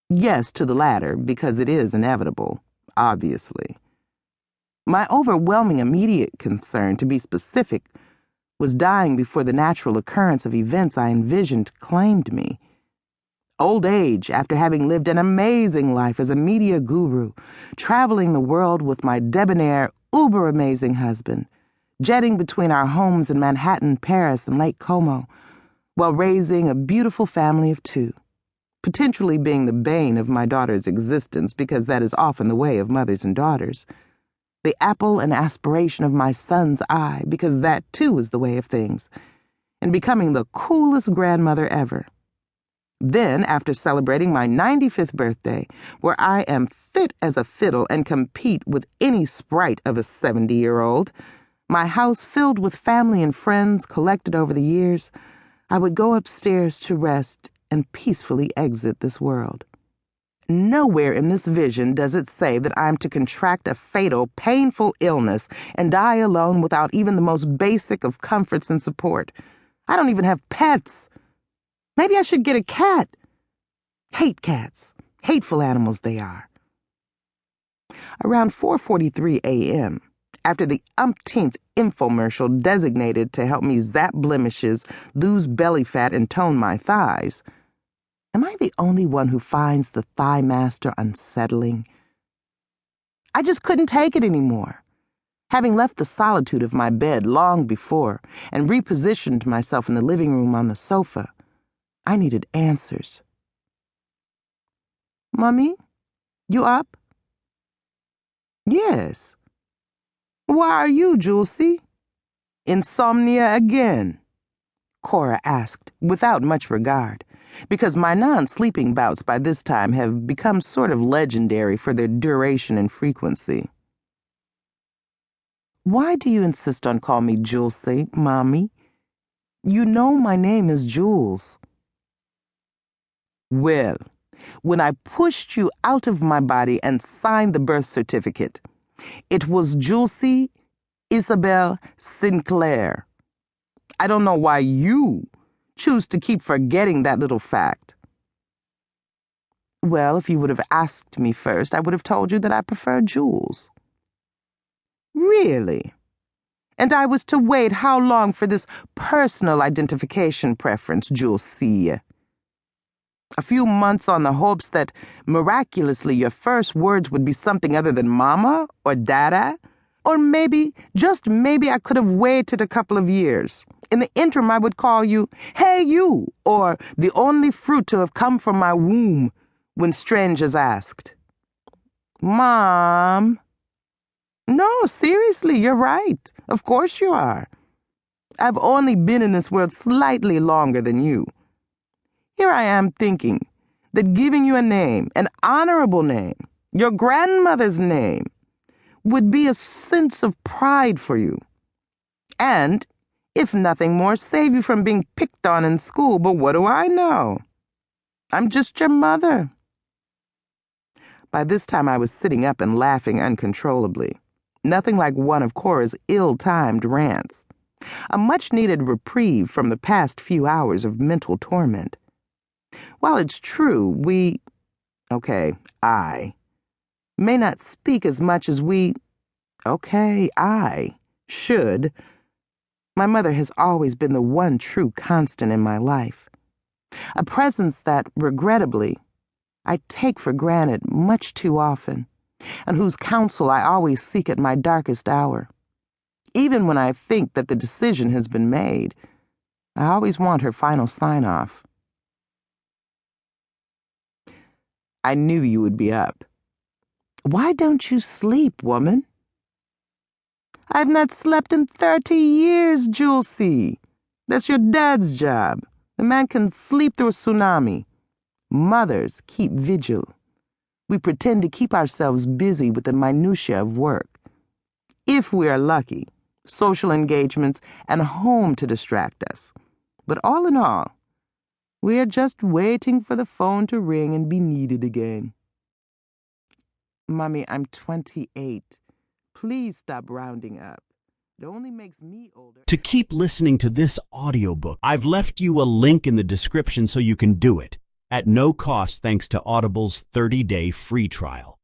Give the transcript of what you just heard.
Yes to the latter, because it is inevitable, obviously. My overwhelming immediate concern, to be specific, was dying before the natural occurrence of events I envisioned claimed me. Old age, after having lived an amazing life as a media guru, traveling the world with my debonair, uber-amazing husband, jetting between our homes in Manhattan, Paris, and Lake Como, while raising a beautiful family of 2, potentially being the bane of my daughter's existence because that is often the way of mothers and daughters, the apple and aspiration of my son's eye because that too is the way of things, and becoming the coolest grandmother ever. Then, after celebrating my 95th birthday, where I am fit as a fiddle and compete with any sprite of a 70-year-old, my house filled with family and friends collected over the years, I would go upstairs to rest and peacefully exit this world. Nowhere in this vision does it say that I'm to contract a fatal, painful illness and die alone without even the most basic of comforts and support. I don't even have pets. Maybe I should get a cat. Hate cats. Hateful animals they are. Around 4:43 a.m., after the umpteenth infomercial designated to help me zap blemishes, lose belly fat, and tone my thighs, am I the only one who finds the Thigh Master unsettling? I just couldn't take it anymore. Having left the solitude of my bed long before and repositioned myself in the living room on the sofa, I needed answers. Mommy, you up? Yes. Why are you, Julesy? Insomnia again? Cora asked, without much regard, because my non-sleeping bouts by this time have become sort of legendary for their duration and frequency. Why do you insist on calling me Julesy, Mommy? You know my name is Jules. Well, when I pushed you out of my body and signed the birth certificate, it was Julesy Isabel Sinclair. I don't know why you choose to keep forgetting that little fact. Well, if you would have asked me first, I would have told you that I prefer Jules. Really? And I was to wait how long for this personal identification preference, Julesy? A few months on the hopes that miraculously your first words would be something other than mama or dada? Or maybe, just maybe, I could have waited a couple of years. In the interim, I would call you, hey you, or the only fruit to have come from my womb when strangers asked. Mom. No, seriously, you're right. Of course you are. I've only been in this world slightly longer than you. Here I am thinking that giving you a name, an honorable name, your grandmother's name, would be a sense of pride for you. And, if nothing more, save you from being picked on in school. But what do I know? I'm just your mother. By this time I was sitting up and laughing uncontrollably. Nothing like one of Cora's ill-timed rants. A much-needed reprieve from the past few hours of mental torment. While it's true, I may not speak as much as I should. My mother has always been the one true constant in my life. A presence that, regrettably, I take for granted much too often, and whose counsel I always seek at my darkest hour. Even when I think that the decision has been made, I always want her final sign-off. I knew you would be up. Why don't you sleep, woman? I've not slept in 30 years, Julesy. That's your dad's job. The man can sleep through a tsunami. Mothers keep vigil. We pretend to keep ourselves busy with the minutiae of work. If we are lucky, social engagements and home to distract us. But all in all, we are just waiting for the phone to ring and be needed again. Mommy, I'm 28. Please stop rounding up. It only makes me older. To keep listening to this audiobook, I've left you a link in the description so you can do it. at no cost thanks to Audible's 30-day free trial.